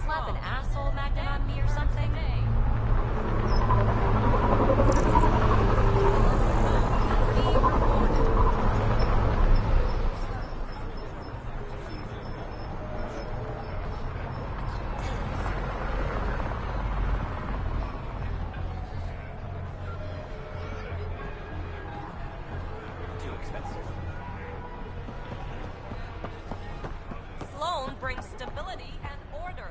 slap an asshole magnet on me or something? Sloan brings stability and order.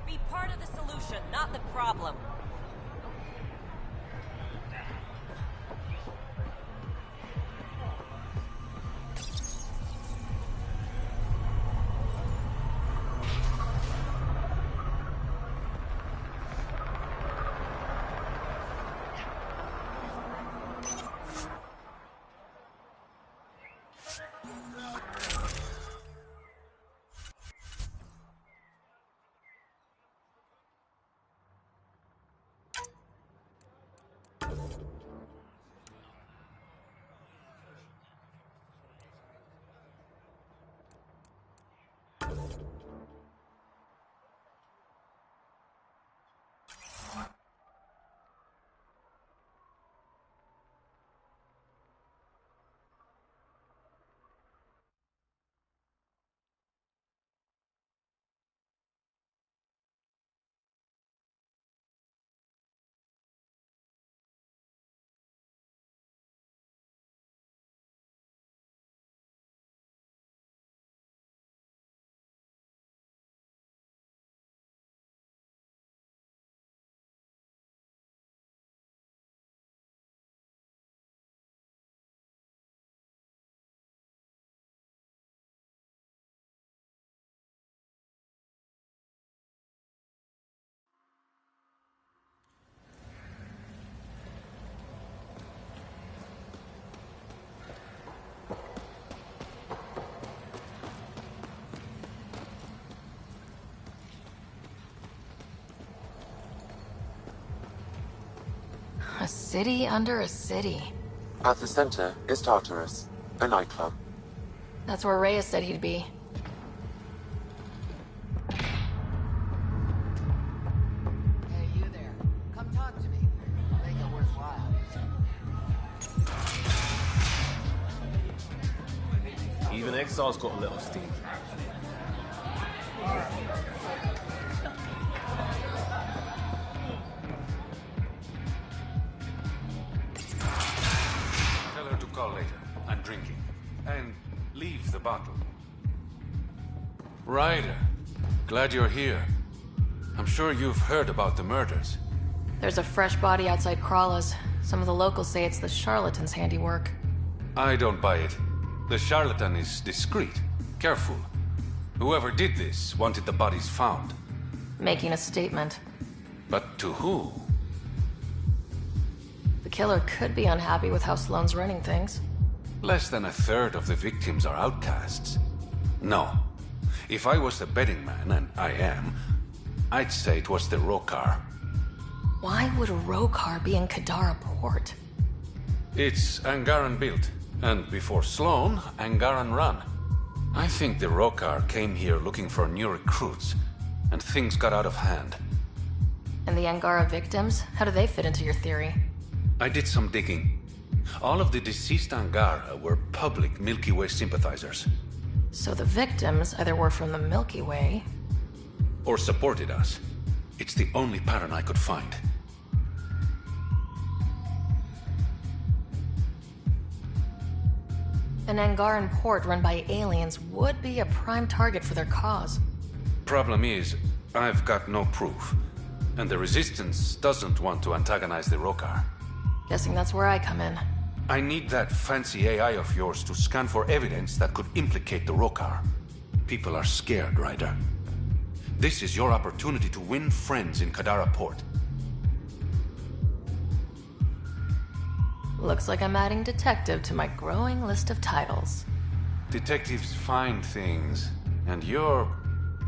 Be part of the solution, not the problem. A city under a city. At the center is Tartarus, a nightclub. That's where Reyes said he'd be. Hey, you there. Come talk to me. Make it worthwhile. Even Exil's got a little steam. Tell her to call later. I'm drinking. And leave the bottle. Ryder, glad you're here. I'm sure you've heard about the murders. There's a fresh body outside Crawla's. Some of the locals say it's the charlatan's handiwork. I don't buy it. The charlatan is discreet, careful. Whoever did this wanted the bodies found. Making a statement. But to who? The killer could be unhappy with how Sloane's running things. Less than a third of the victims are outcasts. No. If I was the betting man, and I am, I'd say it was the Rokar. Why would a Rokar be in Kadara port? It's Angaran built, and before Sloane, Angaran run. I think the Rokar came here looking for new recruits, and things got out of hand. And the Angara victims? How do they fit into your theory? I did some digging. All of the deceased Angara were public Milky Way sympathizers. So the victims either were from the Milky Way... or supported us. It's the only pattern I could find. An Angaran port run by aliens would be a prime target for their cause. Problem is, I've got no proof. And the Resistance doesn't want to antagonize the Rokar. Guessing that's where I come in. I need that fancy AI of yours to scan for evidence that could implicate the Rokar. People are scared, Ryder. This is your opportunity to win friends in Kadara Port. Looks like I'm adding detective to my growing list of titles. Detectives find things, and you're...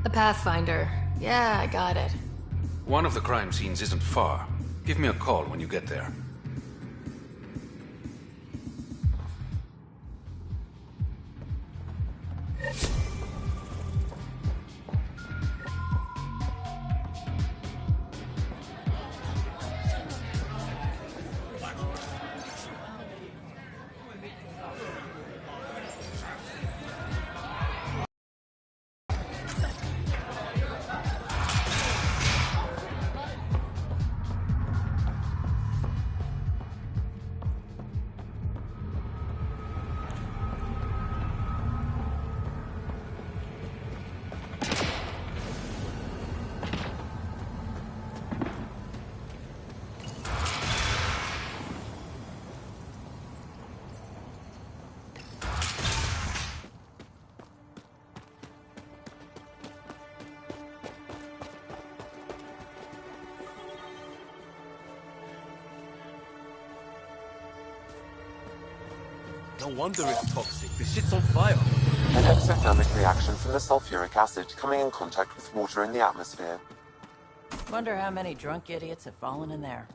A Pathfinder. Yeah, I got it. One of the crime scenes isn't far. Give me a call when you get there. No wonder it's toxic. This shit's on fire. An exothermic reaction from the sulfuric acid coming in contact with water in the atmosphere. Wonder how many drunk idiots have fallen in there.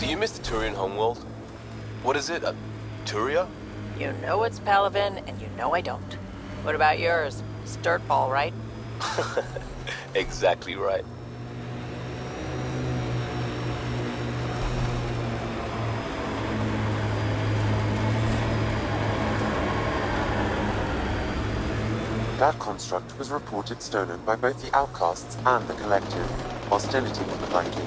Do you miss the Turian homeworld? What is it? Turia? You know it's Palaven, and you know I don't. What about yours? It's dirtball, right? Exactly right. That construct was reported stolen by both the Outcasts and the Collective. Hostility likely.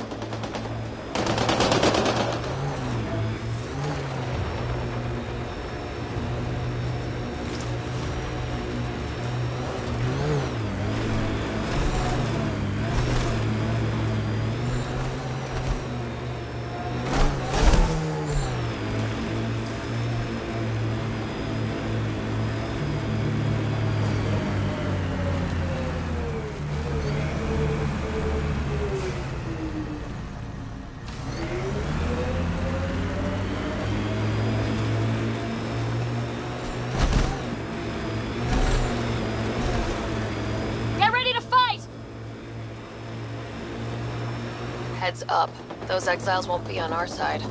Heads up. Those exiles won't be on our side.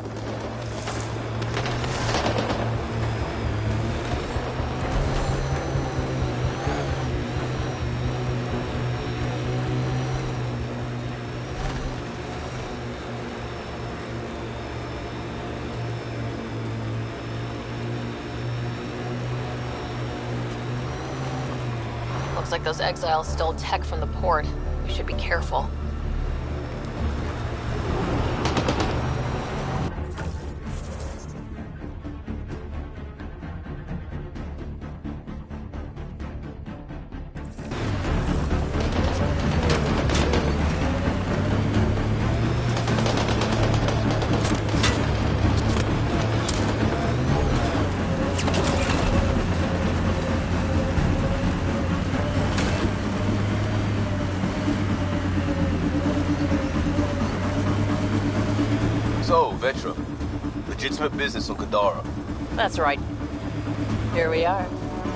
Looks like those exiles stole tech from the port. We should be careful. So, Vetra, legitimate business on Kadara. That's right. Here we are.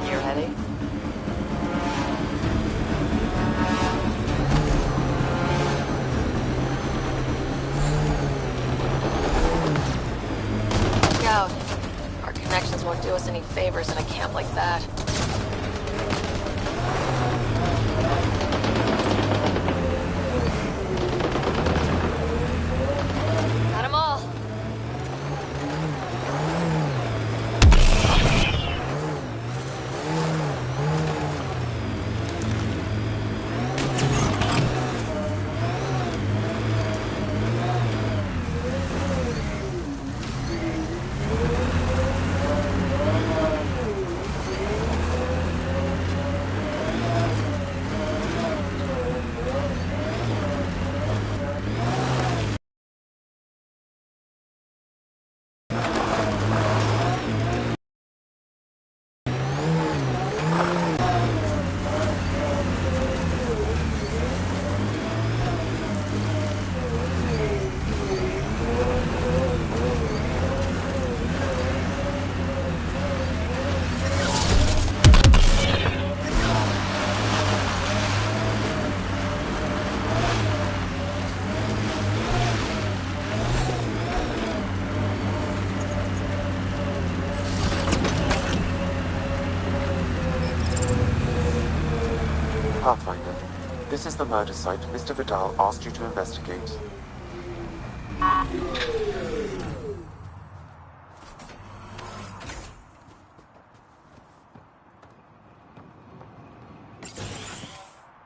You ready? Look out. Our connections won't do us any favors in a camp like that. Got 'em all. Pathfinder, this is the murder site Mr. Vidal asked you to investigate.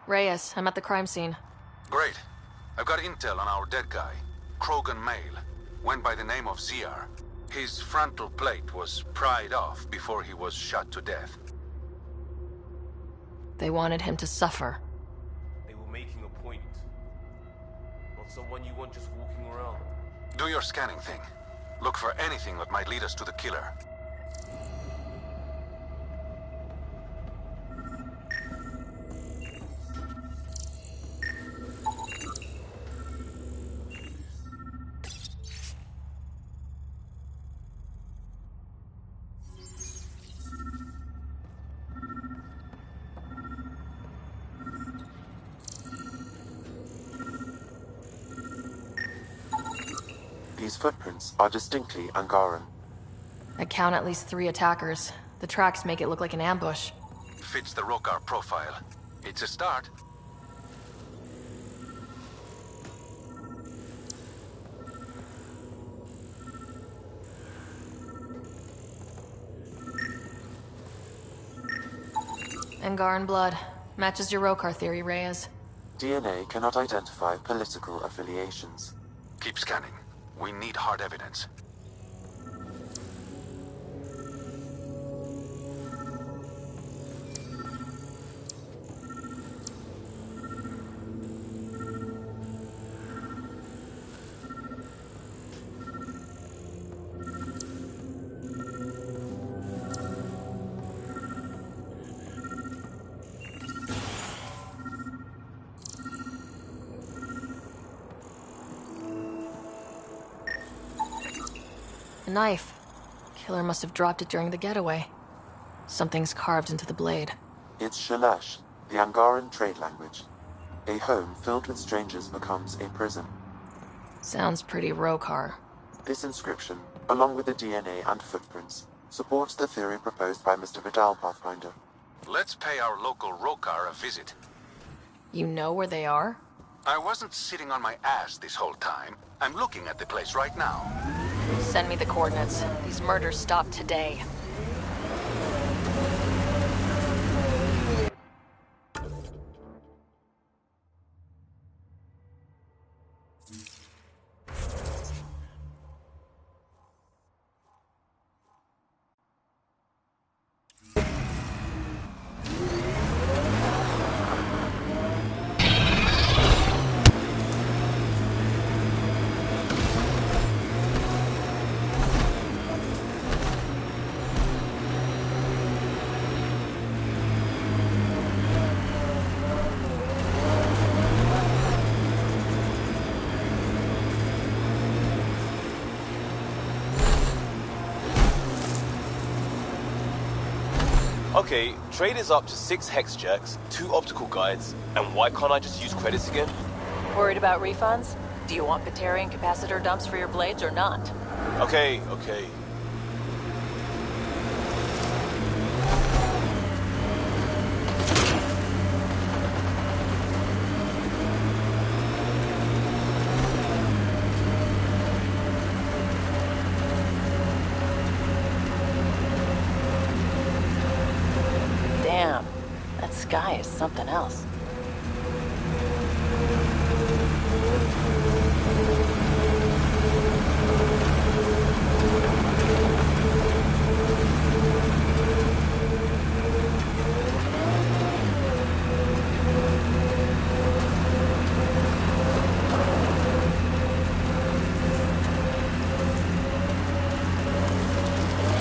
Reyes, I'm at the crime scene. Great. I've got intel on our dead guy. Krogan male. Went by the name of Ziar. His frontal plate was pried off before he was shot to death. They wanted him to suffer. They were making a point. Not someone you want just walking around. Do your scanning thing. Look for anything that might lead us to the killer. These footprints are distinctly Angaran. I count at least 3 attackers. The tracks make it look like an ambush. Fits the Rokar profile. It's a start. Angaran blood. Matches your Rokar theory, Reyes. DNA cannot identify political affiliations. Keep scanning. We need hard evidence. A knife. Killer must have dropped it during the getaway. Something's carved into the blade. It's Shalash, the Angaran trade language. A home filled with strangers becomes a prison. Sounds pretty Rokar. This inscription, along with the DNA and footprints, supports the theory proposed by Mr. Vidal, Pathfinder. Let's pay our local Rokar a visit. You know where they are? I wasn't sitting on my ass this whole time. I'm looking at the place right now. Send me the coordinates. These murders stopped today. Okay, trade is up to 6 hex jacks, 2 optical guides, and why can't I just use credits again? Worried about refunds? Do you want Batarian capacitor dumps for your blades or not? Okay. Damn, that sky is something else.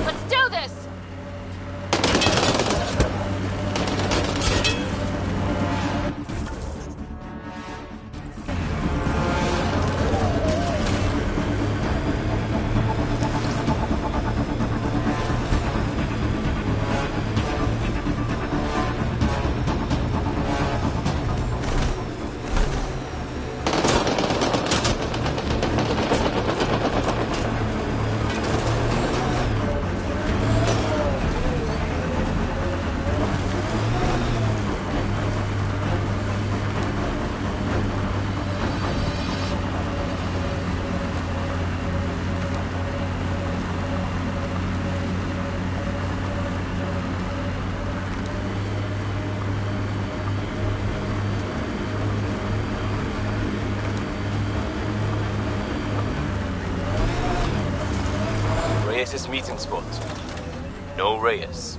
Let's do this! Reyes' meeting spot. No Reyes.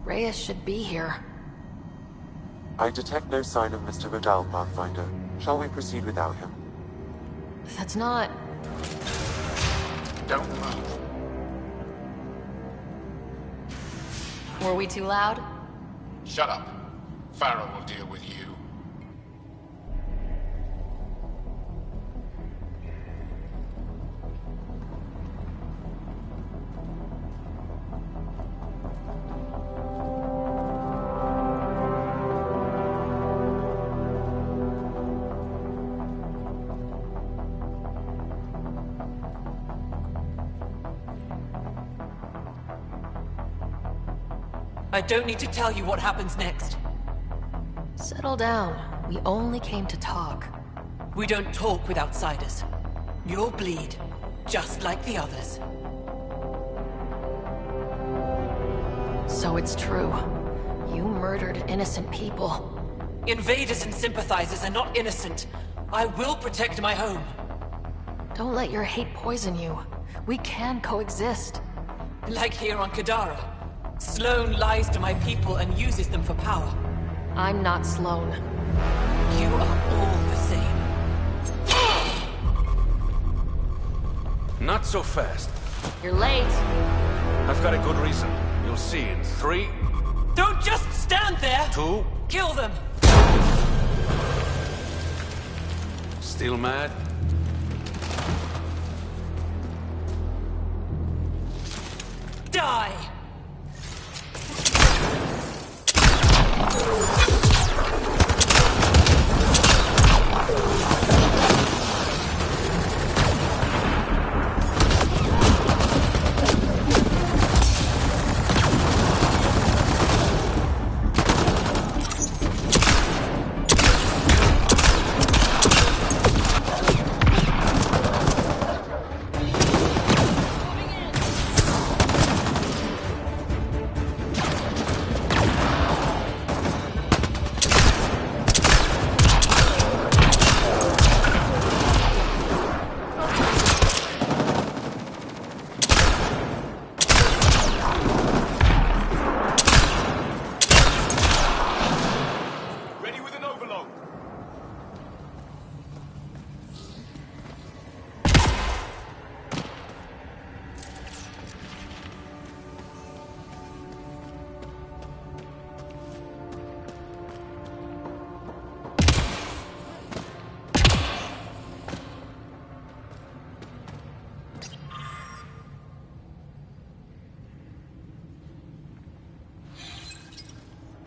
Reyes should be here. I detect no sign of Mr. Vidal, Pathfinder. Shall we proceed without him? That's not... Don't move. Were we too loud? Shut up. Farrell will deal with you. I don't need to tell you what happens next. Settle down. We only came to talk. We don't talk with outsiders. You'll bleed, just like the others. So it's true. You murdered innocent people. Invaders and sympathizers are not innocent. I will protect my home. Don't let your hate poison you. We can coexist. Like here on Kadara. Sloane lies to my people and uses them for power. I'm not Sloane. You are all the same. Not so fast. You're late. I've got a good reason. You'll see in 3, Don't just stand there! 2... Kill them! Still mad? Die! Ready with an overload.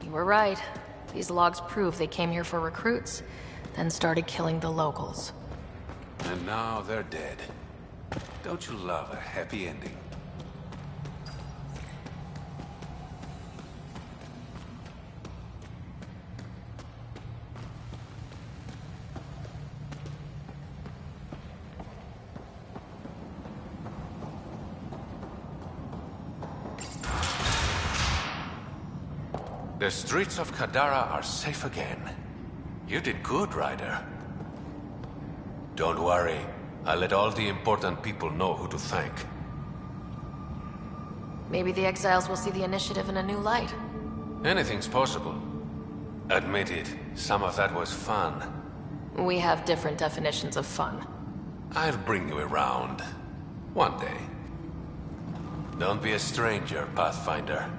You were right. These logs prove they came here for recruits, then started killing the locals. And now they're dead. Don't you love a happy ending? The streets of Kadara are safe again. You did good, Ryder. Don't worry. I'll let all the important people know who to thank. Maybe the exiles will see the initiative in a new light. Anything's possible. Admit it, some of that was fun. We have different definitions of fun. I'll bring you around. One day. Don't be a stranger, Pathfinder.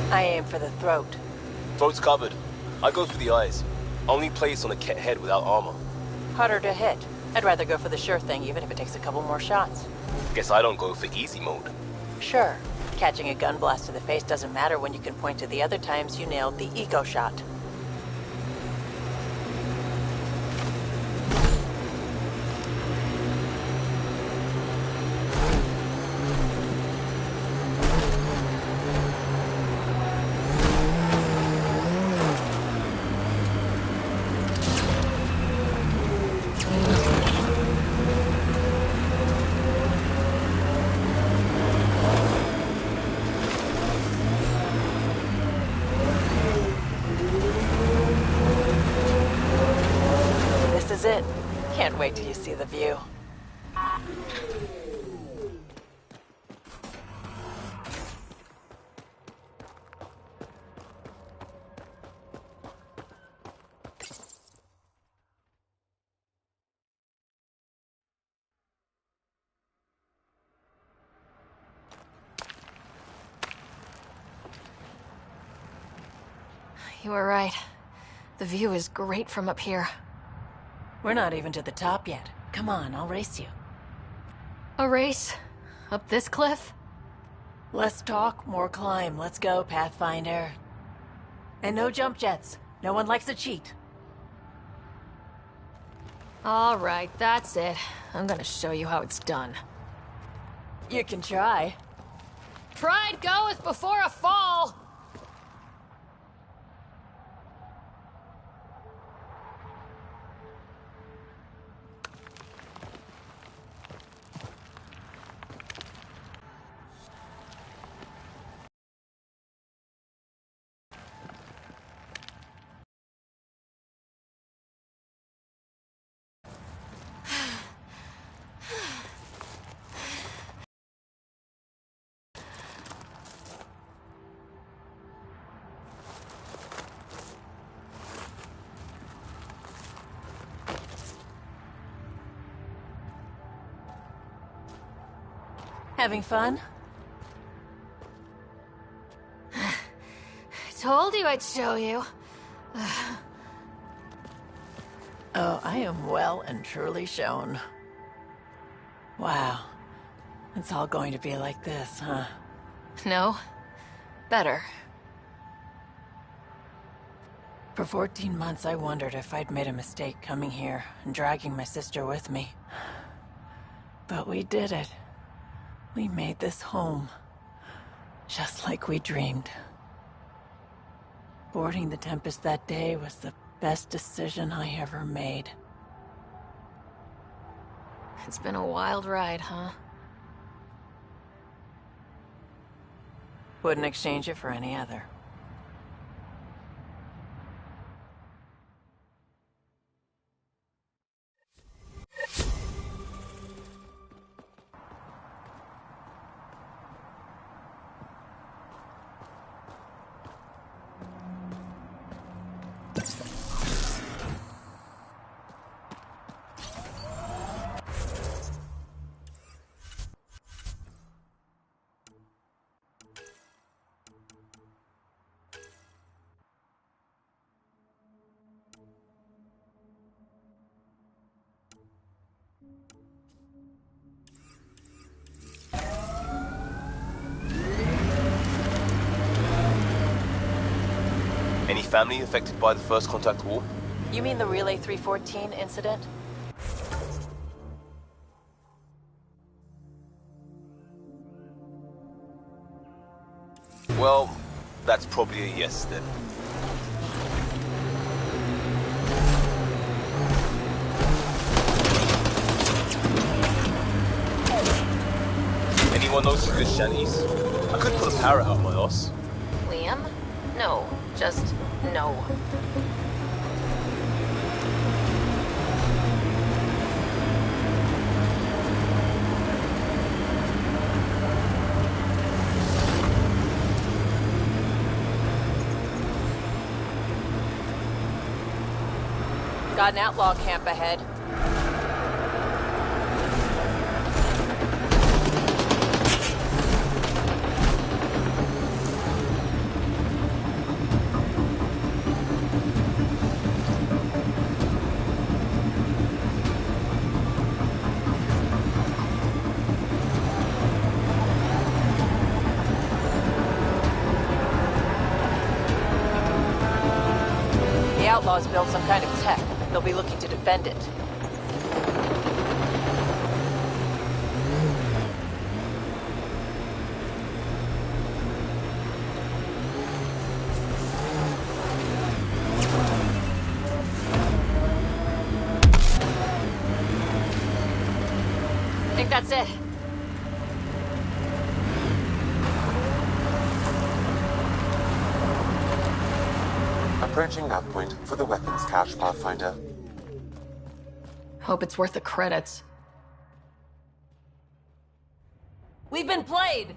I aim for the throat. Throat's covered. I go for the eyes. Only place on a Ket head without armor. Harder to hit. I'd rather go for the sure thing, even if it takes a couple more shots. Guess I don't go for easy mode. Sure. Catching a gun blast to the face doesn't matter when you can point to the other times you nailed the eco shot. This is it. Can't wait till you see the view. You were right. The view is great from up here. We're not even to the top yet. Come on, I'll race you. A race? Up this cliff? Less talk, more climb. Let's go, Pathfinder. And no jump jets. No one likes a cheat. All right, that's it. I'm gonna show you how it's done. You can try. Pride goeth before a fall! Having fun? Told you I'd show you. Oh, I am well and truly shown. Wow. It's all going to be like this, huh? No. Better. For 14 months, I wondered if I'd made a mistake coming here and dragging my sister with me. But we did it. We made this home. Just like we dreamed. Boarding the Tempest that day was the best decision I ever made. It's been a wild ride, huh? Wouldn't exchange it for any other. Any family affected by the First Contact War? You mean the Relay 314 incident? Well, that's probably a yes then. Anyone know some good shanties? I could put a parrot out my ass. Liam? No. Just no. Got an outlaw camp ahead. The outlaws built some kind of tech. They'll be looking to defend it. I think that's it. Approaching that point for the weapons cache, Pathfinder. Hope it's worth the credits. We've been played!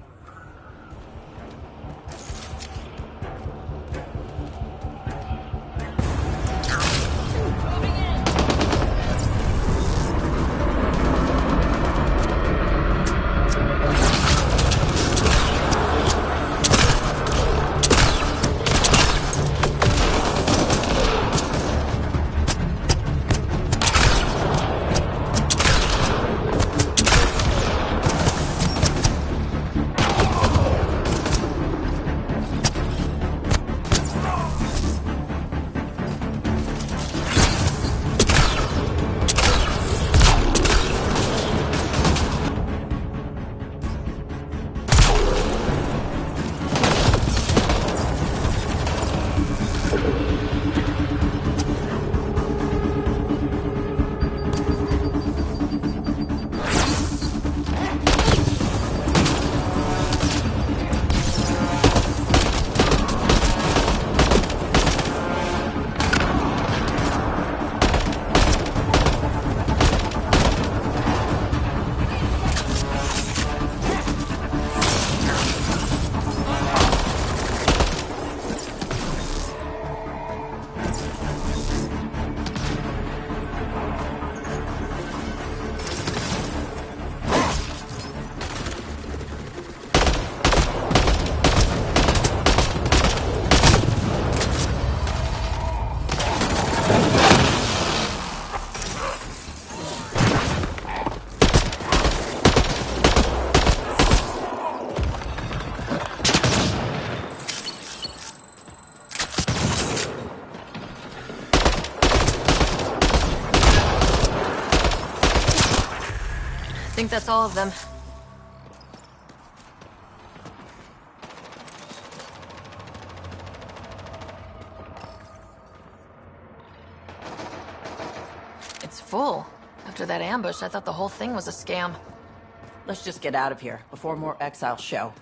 think that's all of them. It's full. After that ambush, I thought the whole thing was a scam. Let's just get out of here before more exiles show.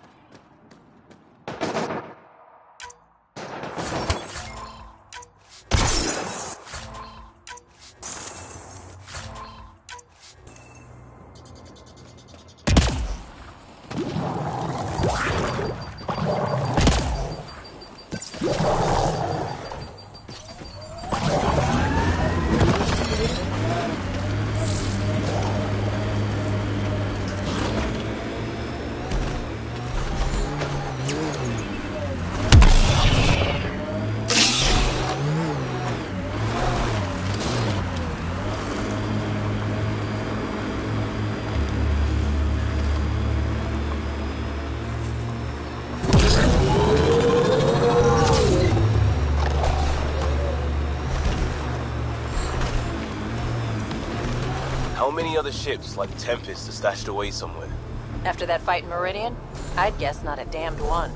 How many other ships like Tempest are stashed away somewhere? After that fight in Meridian, I'd guess not a damned one.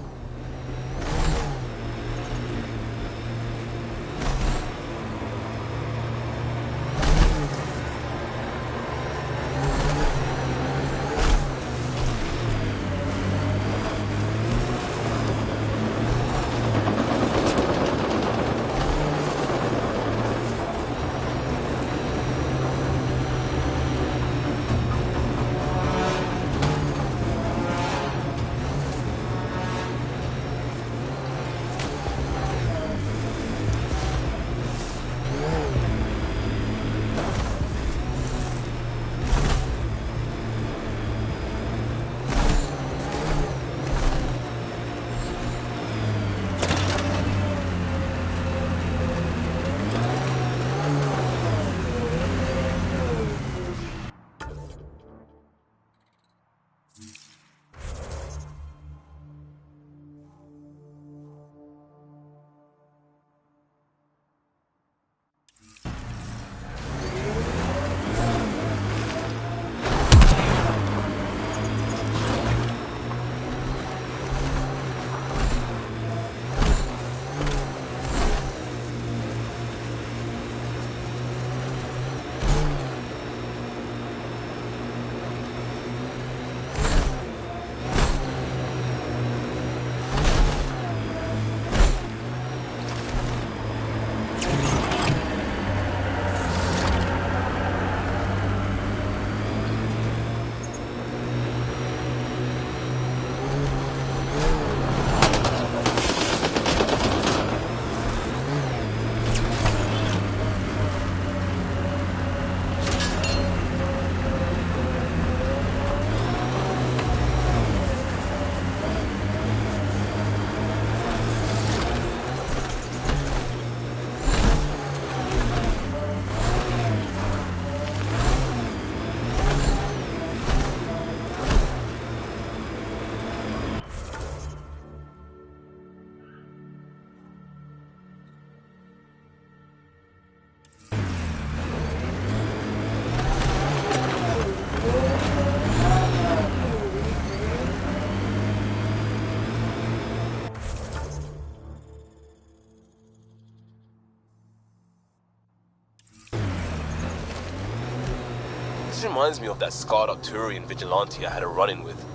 This reminds me of that scarred up Turian vigilante I had a run-in with.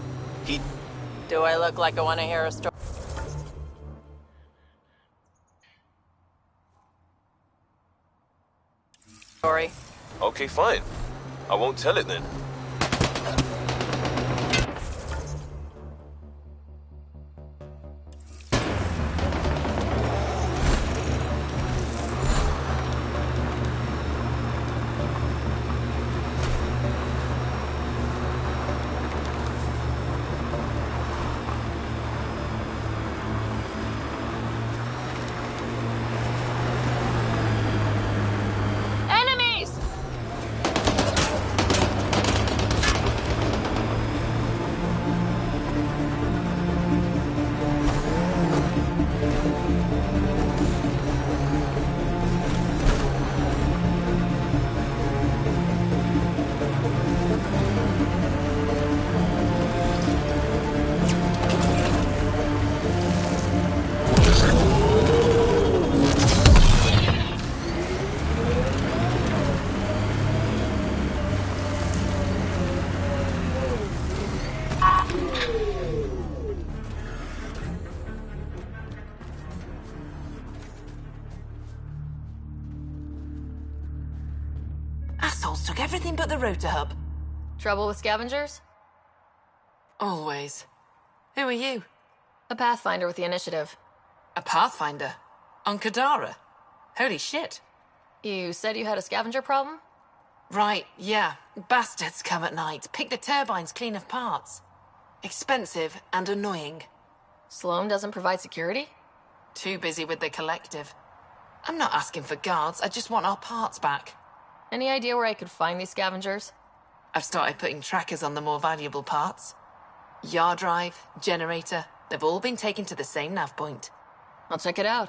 He... Do I look like I want to hear a story? Okay, fine. I won't tell it then. assholes took everything but the rotor hub. Trouble with scavengers? Always. Who are you? A Pathfinder with the initiative. A Pathfinder? On Kadara? Holy shit. You said you had a scavenger problem? Right, yeah. Bastards come at night, pick the turbines clean of parts. Expensive and annoying. Sloan doesn't provide security? Too busy with the collective. I'm not asking for guards, I just want our parts back. Any idea where I could find these scavengers? I've started putting trackers on the more valuable parts. Yard drive, generator, they've all been taken to the same nav point. I'll check it out.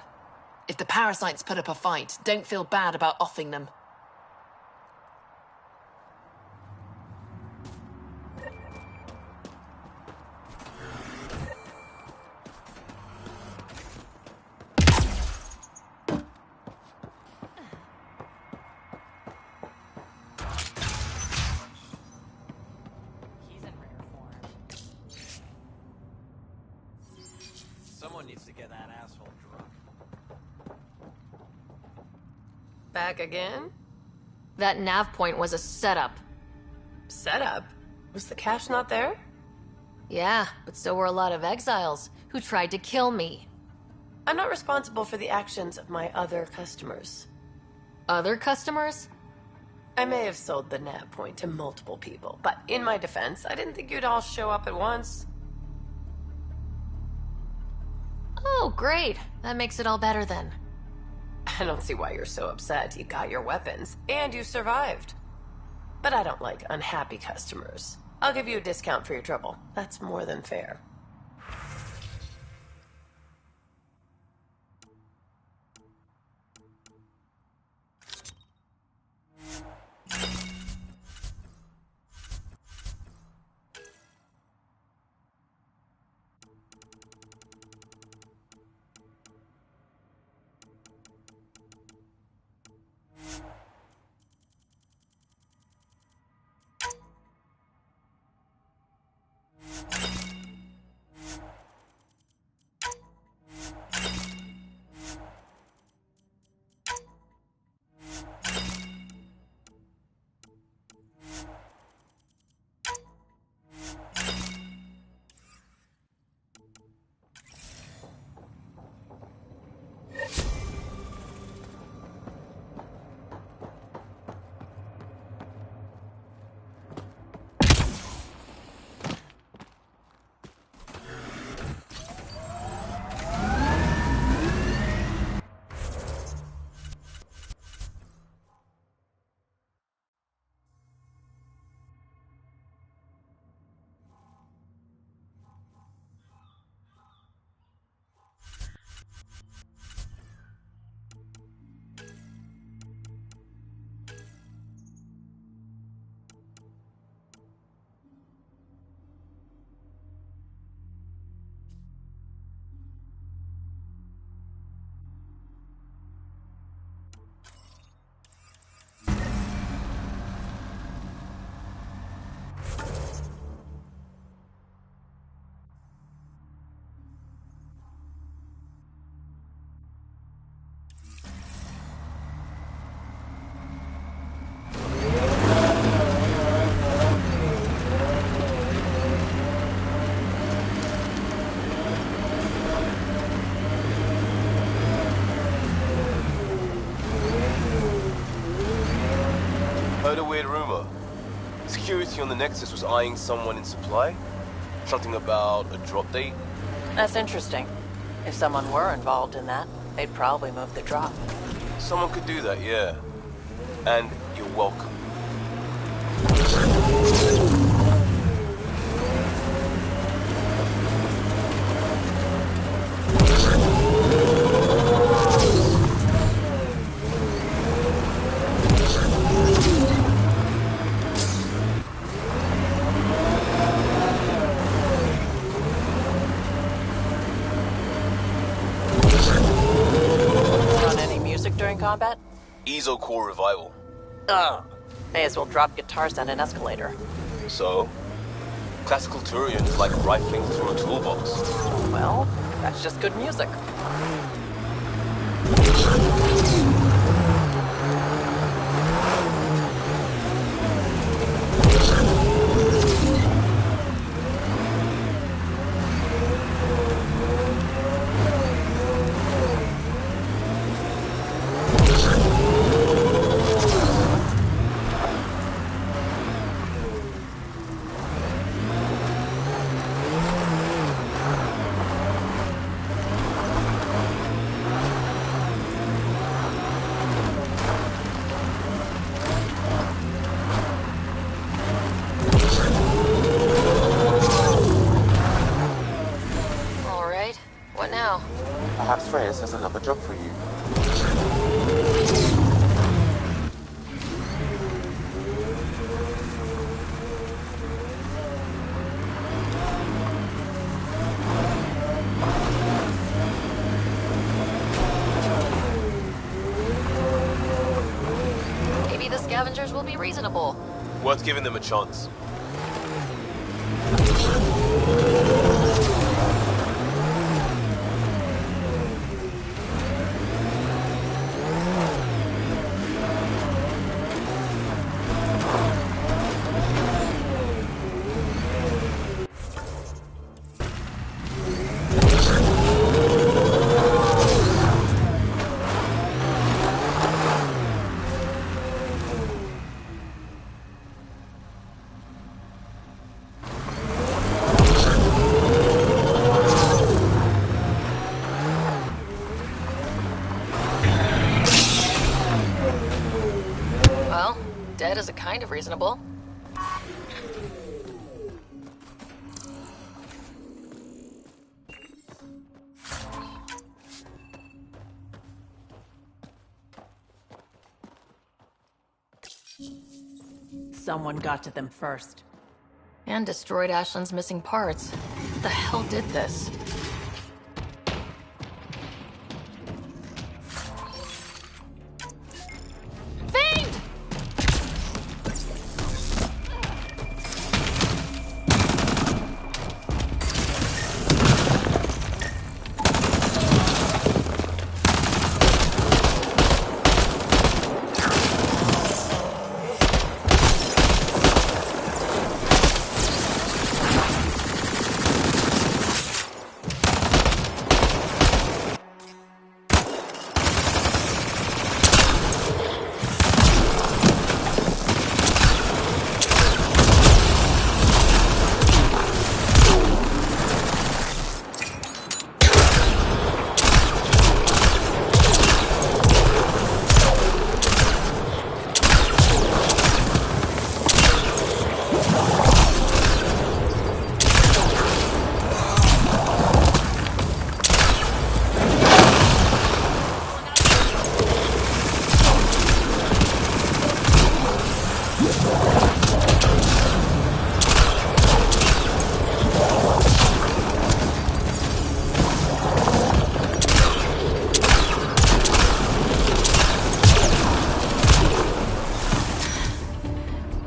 If the parasites put up a fight, don't feel bad about offing them. He's in rare form. Someone needs to get that asshole drunk. Back again? That nav point was a setup. Setup? Was the cache not there? Yeah, but so were a lot of exiles who tried to kill me. I'm not responsible for the actions of my other customers. Other customers? I may have sold the nav point to multiple people, but in my defense, I didn't think you'd all show up at once. Oh, great. That makes it all better then. I don't see why you're so upset. You got your weapons, and you survived. But I don't like unhappy customers. I'll give you a discount for your trouble. That's more than fair. Heard a weird rumor. Security on the Nexus was eyeing someone in supply. Something about a drop date. That's interesting. If someone were involved in that, they'd probably move the drop. Someone could do that, yeah. And you're welcome. On any music during combat? ESO Core Revival. Ugh. May as well drop guitars down an escalator. So? Classical Turians like rifling through a toolbox. Well, that's just good music. now? Perhaps Reyes has another job for you. Maybe the scavengers will be reasonable. Worth giving them a chance. Well, dead is a kind of reasonable. Someone got to them first. And destroyed Ashland's missing parts. What the hell did this? Fiend!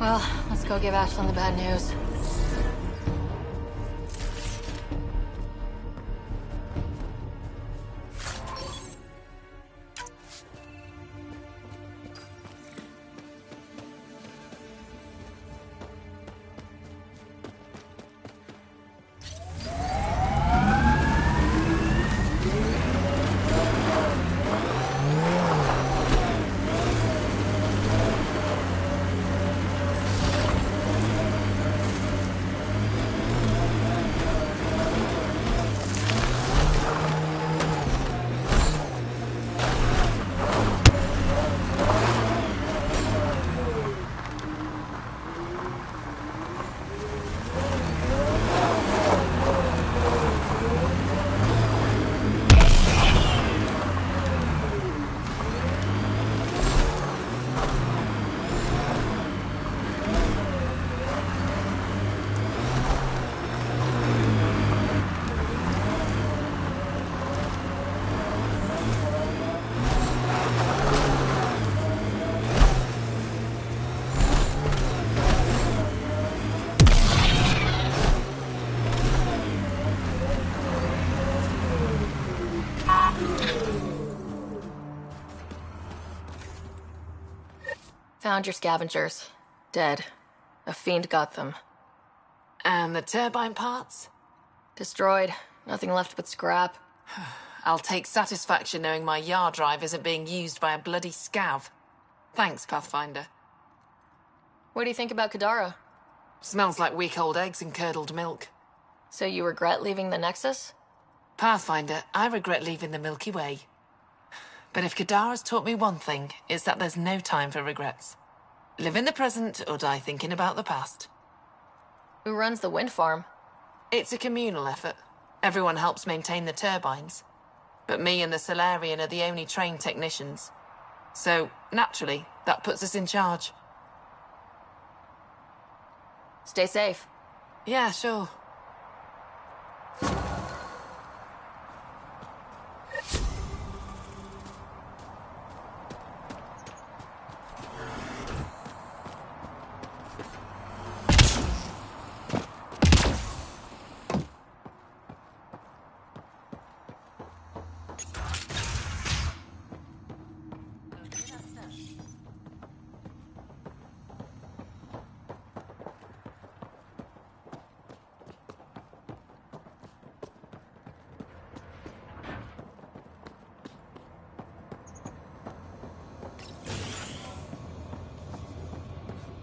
Well, let's go give Ashland the bad news. Found your scavengers. Dead. A fiend got them. And the turbine parts? Destroyed. Nothing left but scrap. I'll take satisfaction knowing my yard drive isn't being used by a bloody scav. Thanks, Pathfinder. What do you think about Kadara? Smells like week-old eggs and curdled milk. So you regret leaving the Nexus? Pathfinder, I regret leaving the Milky Way. But if Kadara's taught me one thing, it's that there's no time for regrets. Live in the present or die thinking about the past. Who runs the wind farm? It's a communal effort. Everyone helps maintain the turbines. But me and the Solarian are the only trained technicians. So, naturally, that puts us in charge. Stay safe. Yeah, sure.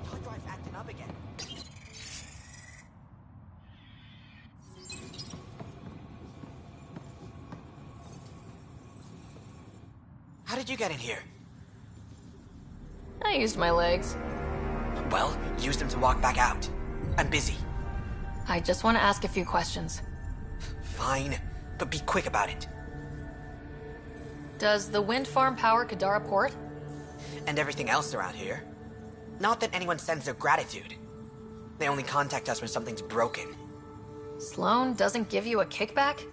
Hard drive's acting up again. How did you get in here? I used my legs. Well, use them to walk back out. I'm busy. I just want to ask a few questions. Fine, but be quick about it. Does the wind farm power Kadara Port? And everything else around here. Not that anyone sends their gratitude. They only contact us when something's broken. Sloan doesn't give you a kickback?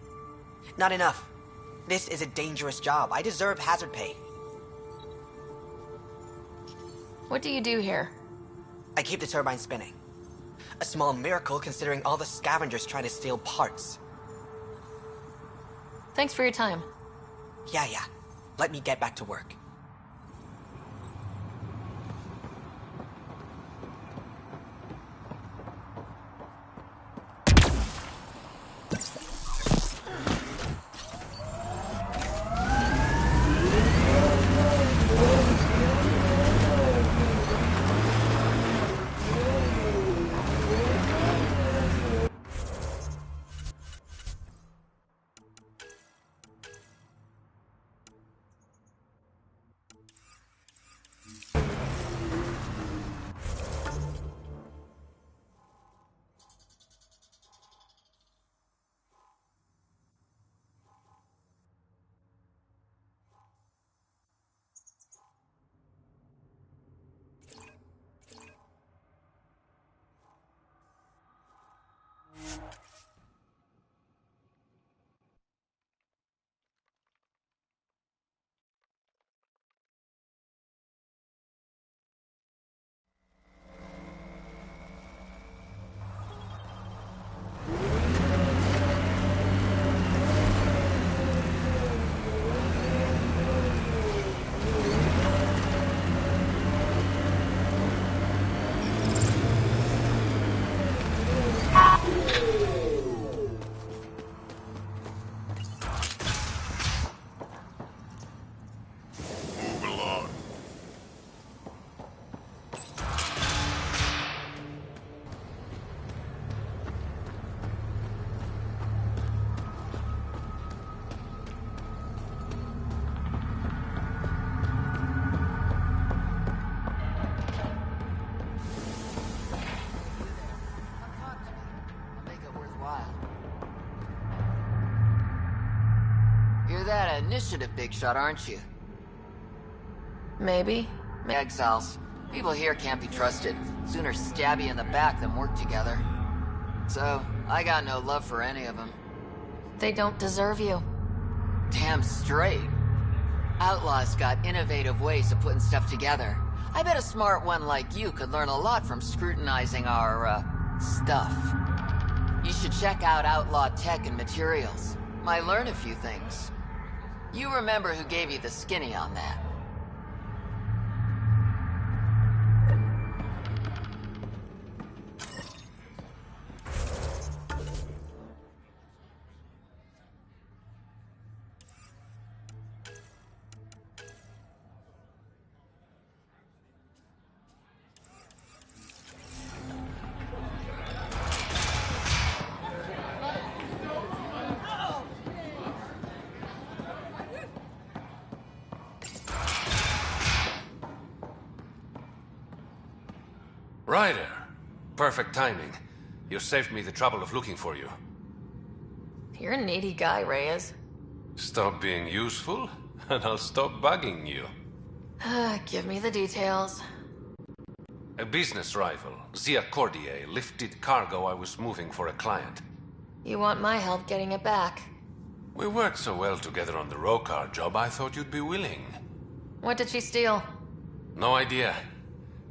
Not enough. This is a dangerous job. I deserve hazard pay. What do you do here? I keep the turbine spinning. A small miracle considering all the scavengers trying to steal parts. Thanks for your time. Yeah. Let me get back to work. Move along. Come talk to me. I'll make it worthwhile. You're that initiative big shot, aren't you? Maybe. Exiles. People here can't be trusted. Sooner stab you in the back than work together. So, I got no love for any of them. They don't deserve you. Damn straight. Outlaws got innovative ways of putting stuff together. I bet a smart one like you could learn a lot from scrutinizing our, stuff. You should check out Outlaw Tech and Materials. Might learn a few things. You remember who gave you the skinny on that. Ryder. Perfect timing. You saved me the trouble of looking for you. You're a needy guy, Reyes. Stop being useful, and I'll stop bugging you. Give me the details. A business rival, Zia Cordier, lifted cargo I was moving for a client. You want my help getting it back? We worked so well together on the Rokar job, I thought you'd be willing. What did she steal? No idea.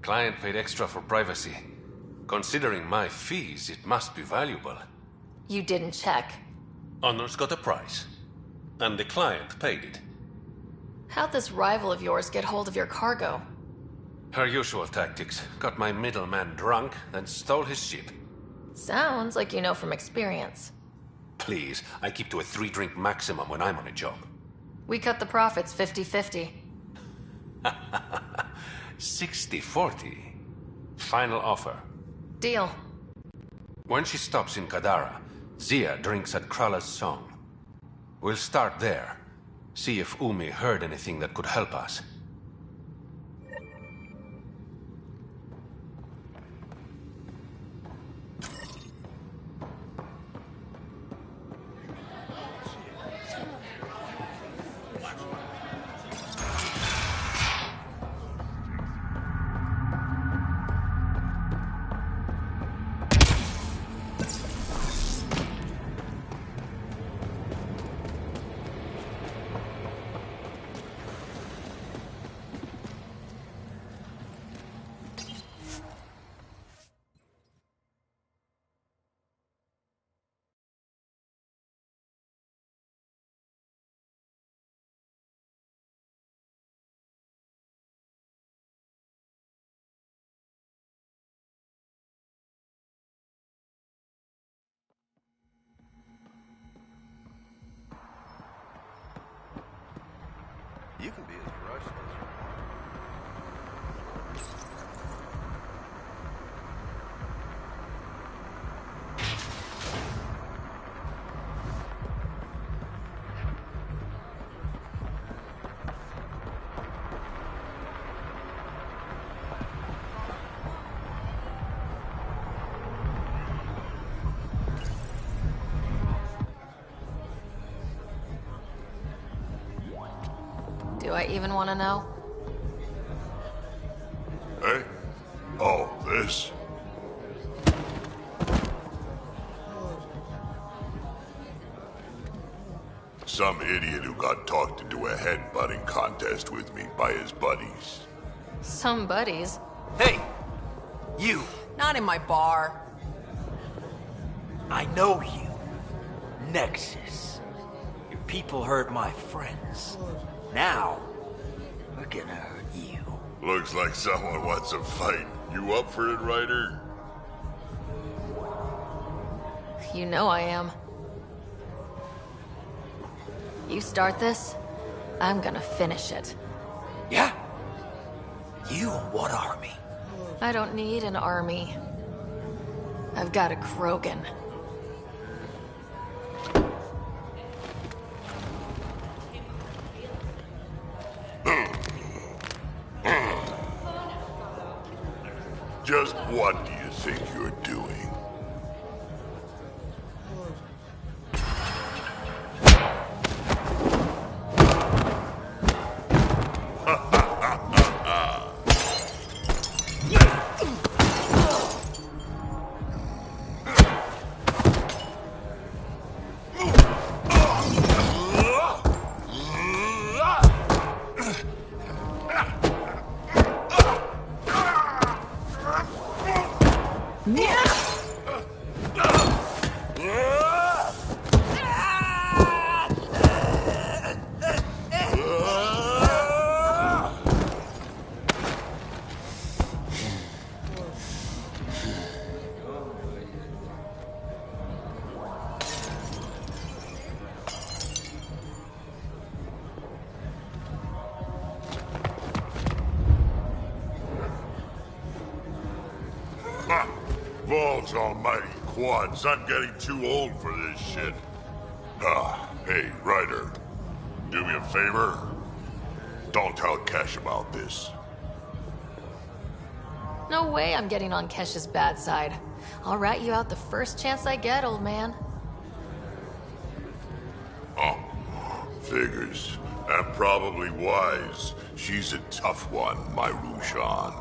Client paid extra for privacy. Considering my fees, it must be valuable. You didn't check. Honor's got a price. And the client paid it. How'd this rival of yours get hold of your cargo? Her usual tactics. Got my middleman drunk, then stole his ship. Sounds like you know from experience. Please, I keep to a 3-drink maximum when I'm on a job. We cut the profits 50-50. 60-40. Final offer. Deal. When she stops in Kadara, Zia drinks at Krala's song. We'll start there. See if Umi heard anything that could help us. You can be as rushed as you Do I even want to know? Hey? Oh, this? Some idiot who got talked into a headbutting contest with me by his buddies. Some buddies. Hey! You! Not in my bar. I know you. Nexus. Your people hurt my friends. Now, we're gonna hurt you. Looks like someone wants a fight. You up for it, Ryder? You know I am. You start this, I'm gonna finish it. Yeah? You and what army? I don't need an army. I've got a Krogan. Just what do you think you're doing? Balls almighty quads, I'm getting too old for this shit. Hey, Ryder. Do me a favor? Don't tell Kesh about this. No way I'm getting on Kesh's bad side. I'll rat you out the first chance I get, old man. Figures. And probably wise. She's a tough one, my Rushan.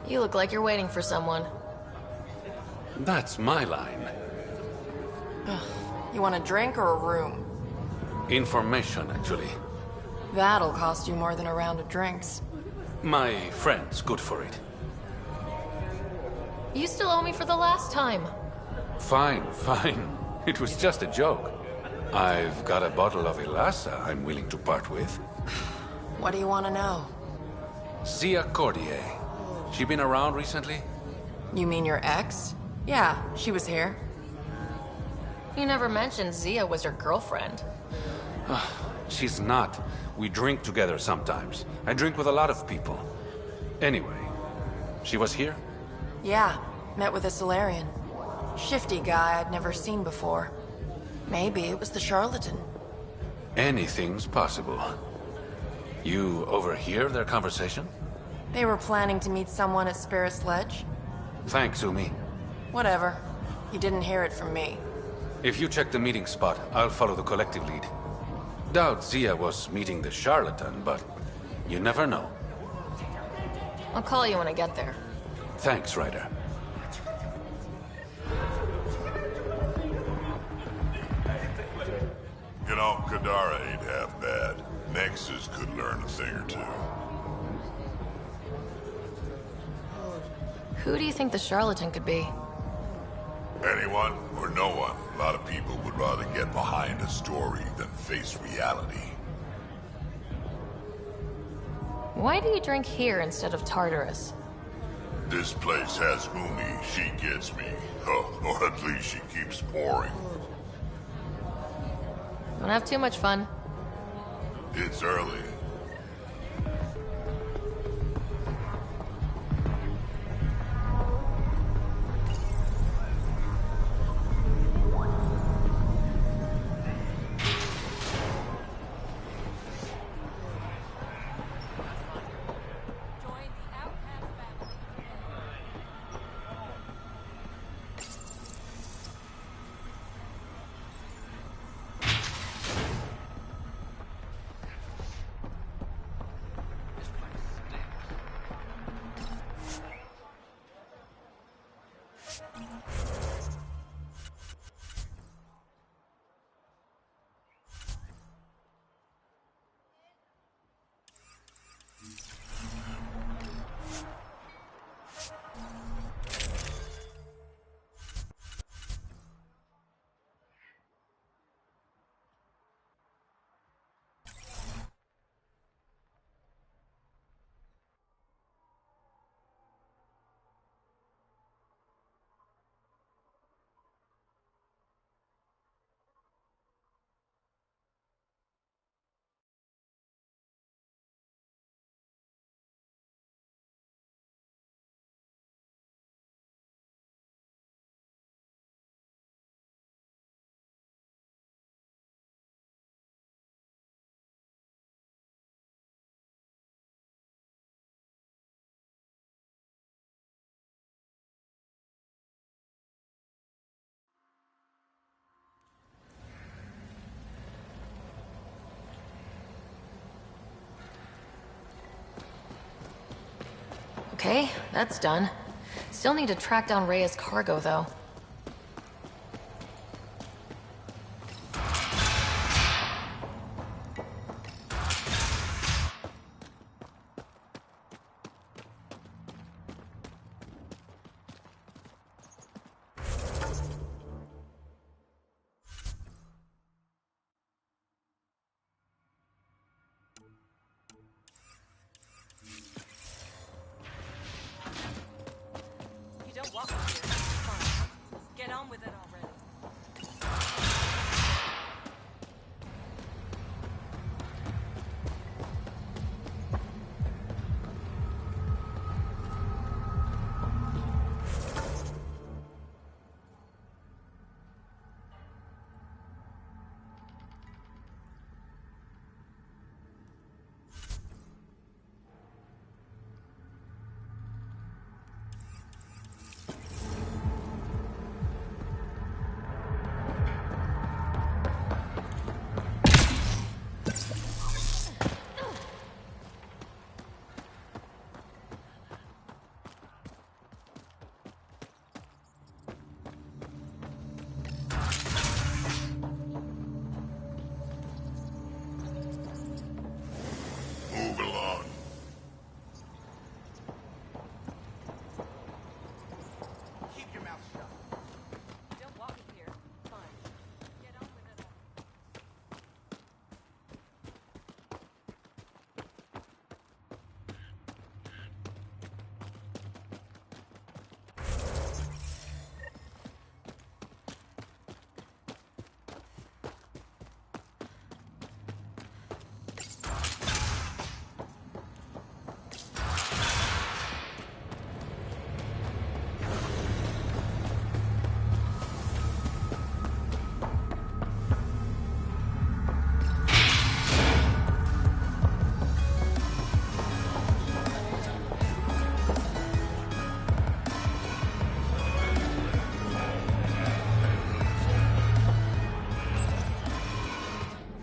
You look like you're waiting for someone. That's my line. You want a drink or a room? Information, actually. That'll cost you more than a round of drinks. My friend's good for it. You still owe me for the last time. Fine, fine. It was just a joke. I've got a bottle of Ilasa I'm willing to part with. What do you want to know? Zia Cordier. She been around recently? You mean your ex? Yeah, she was here. You never mentioned Zia was your girlfriend. She's not. We drink together sometimes. I drink with a lot of people. Anyway, she was here? Yeah, met with a Solarian. Shifty guy I'd never seen before. Maybe it was the charlatan. Anything's possible. You overhear their conversation? They were planning to meet someone at Spirit's Ledge. Thanks, Umi. Whatever. You didn't hear it from me. If you check the meeting spot, I'll follow the collective lead. Doubt Zia was meeting the charlatan, but you never know. I'll call you when I get there. Thanks, Ryder. You know, Kadara ain't half bad. Nexus could learn a thing or two. Who do you think the charlatan could be? Anyone or no one. A lot of people would rather get behind a story than face reality. Why do you drink here instead of Tartarus? This place has Umi. She gets me. Oh, or at least she keeps pouring. Don't have too much fun. It's early. Okay, that's done. Still need to track down Rhea's cargo, though. You don't walk up here. It's fine.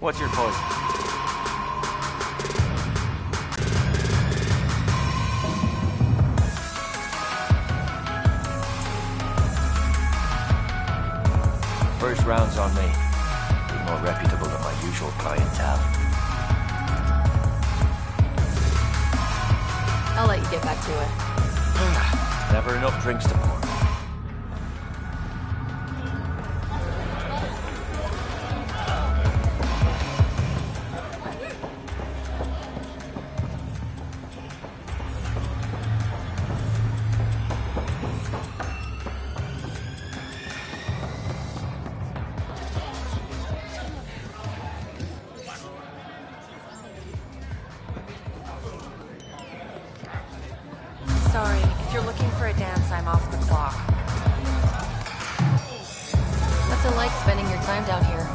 What's your poison? First round's on me. Be more reputable than my usual clientele. I'll let you get back to it. Never enough drinks to pour. Sorry, if you're looking for a dance, I'm off the clock. What's it like spending your time down here?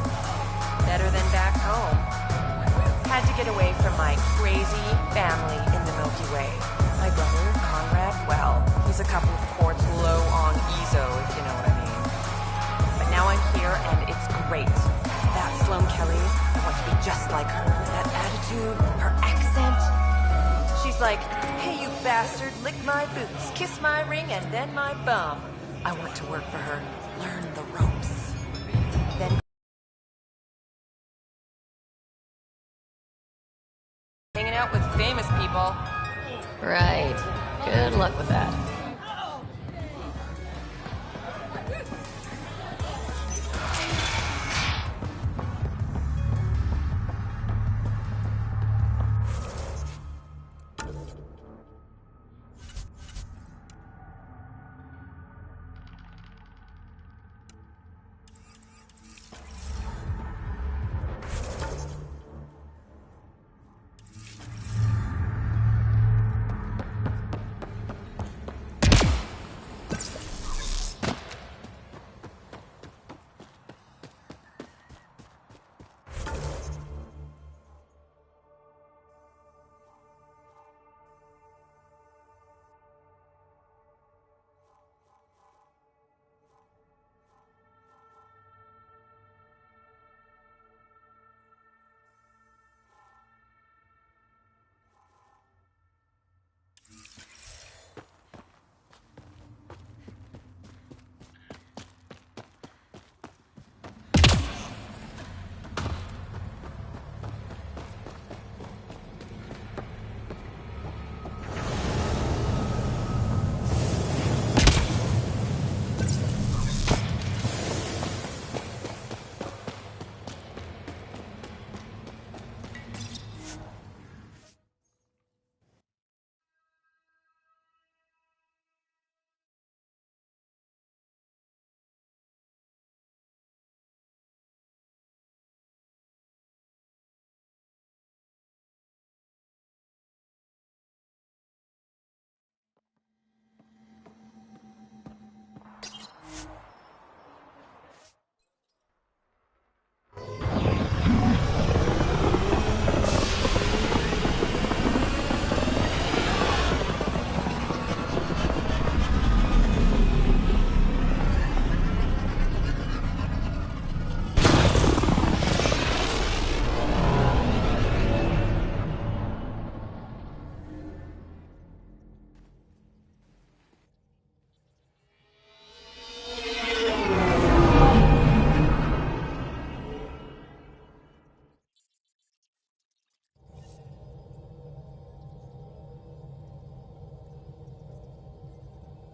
Better than back home. Had to get away from my crazy family in the Milky Way. My brother, Conrad, well, he's a couple of quarts low on Ezo, if you know what I mean. But now I'm here, and it's great. That Sloane Kelly, I want to be just like her. That attitude, her accent. She's like, hey, you bastard, lick my boots, kiss my ring, and then my bum. I want to work for her, learn the ropes. Then hanging out with famous people. Right. Good luck with that.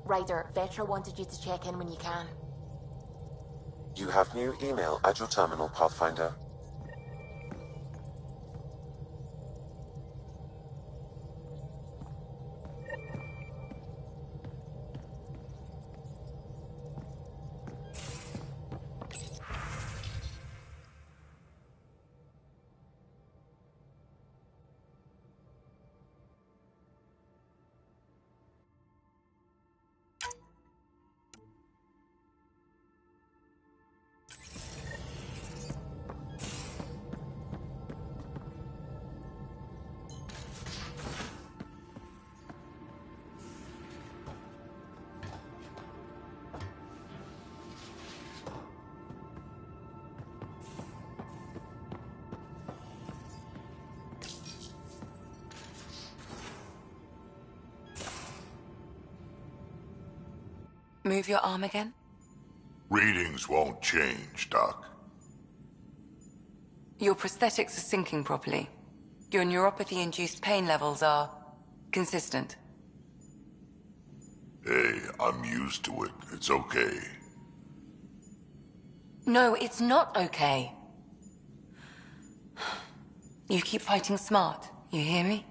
Ryder, Vetra wanted you to check in when you can. You have new email at your terminal, Pathfinder. Move your arm again? Readings won't change, Doc. Your prosthetics are syncing properly. Your neuropathy-induced pain levels are consistent. Hey, I'm used to it. It's okay. No, it's not okay. You keep fighting smart, you hear me?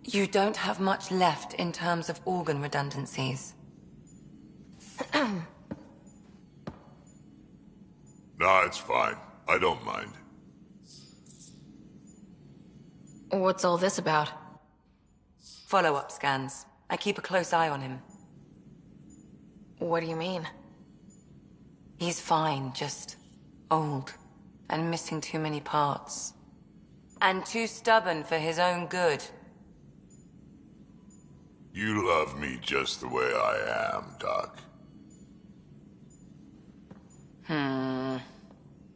You don't have much left in terms of organ redundancies. Nah, it's fine. I don't mind. What's all this about? Follow-up scans. I keep a close eye on him. What do you mean? He's fine, just old and missing too many parts. And too stubborn for his own good. You love me just the way I am, Doc.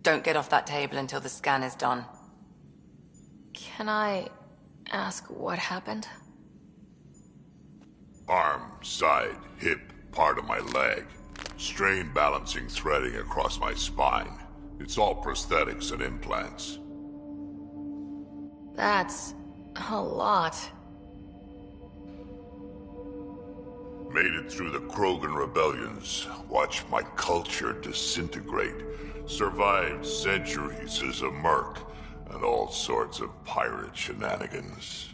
Don't get off that table until the scan is done. Can I ask what happened? Arm, side, hip, part of my leg. Strain balancing threading across my spine. It's all prosthetics and implants. That's a lot. Made it through the Krogan rebellions. Watched my culture disintegrate. Survived centuries as a merc. And all sorts of pirate shenanigans.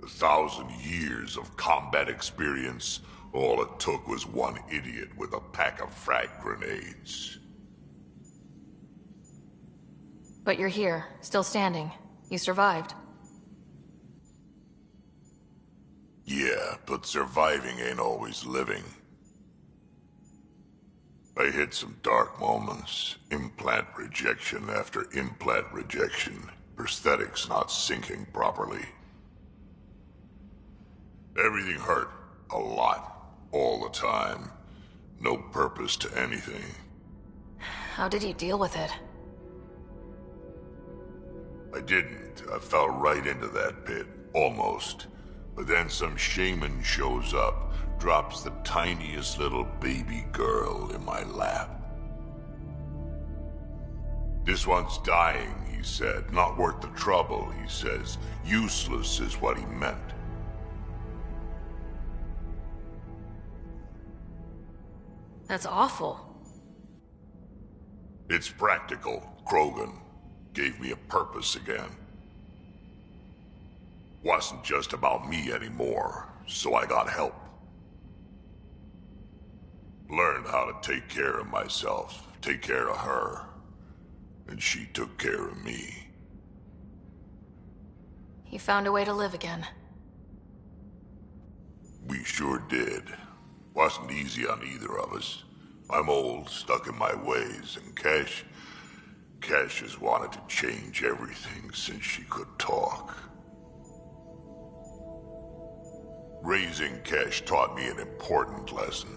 1,000 years of combat experience. All it took was one idiot with a pack of frag grenades. But you're here, still standing. You survived. Yeah, but surviving ain't always living. I hit some dark moments. Implant rejection after implant rejection. Prosthetics not syncing properly. Everything hurt. A lot. All the time. No purpose to anything. How did you deal with it? I didn't. I fell right into that pit. Almost. But then some shaman shows up, drops the tiniest little baby girl in my lap. This one's dying, he said. Not worth the trouble, he says. Useless is what he meant. That's awful. It's practical. Krogan gave me a purpose again. Wasn't just about me anymore, so I got help. Learned how to take care of myself, take care of her. And she took care of me. You found a way to live again. We sure did. Wasn't easy on either of us. I'm old, stuck in my ways, and Cash has wanted to change everything since she could talk. Raising Cash taught me an important lesson.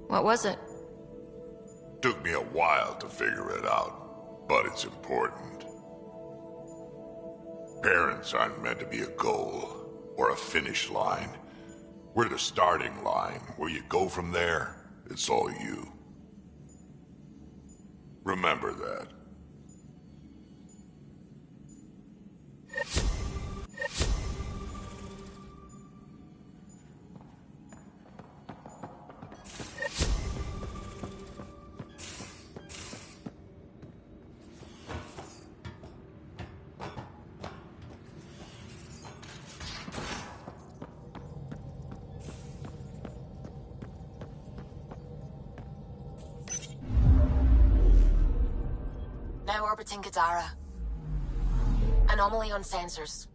What was it? Took me a while to figure it out, but it's important. Parents aren't meant to be a goal or a finish line. We're the starting line. Where you go from there, it's all you. Remember that. Now orbiting Kadara. Anomaly on sensors.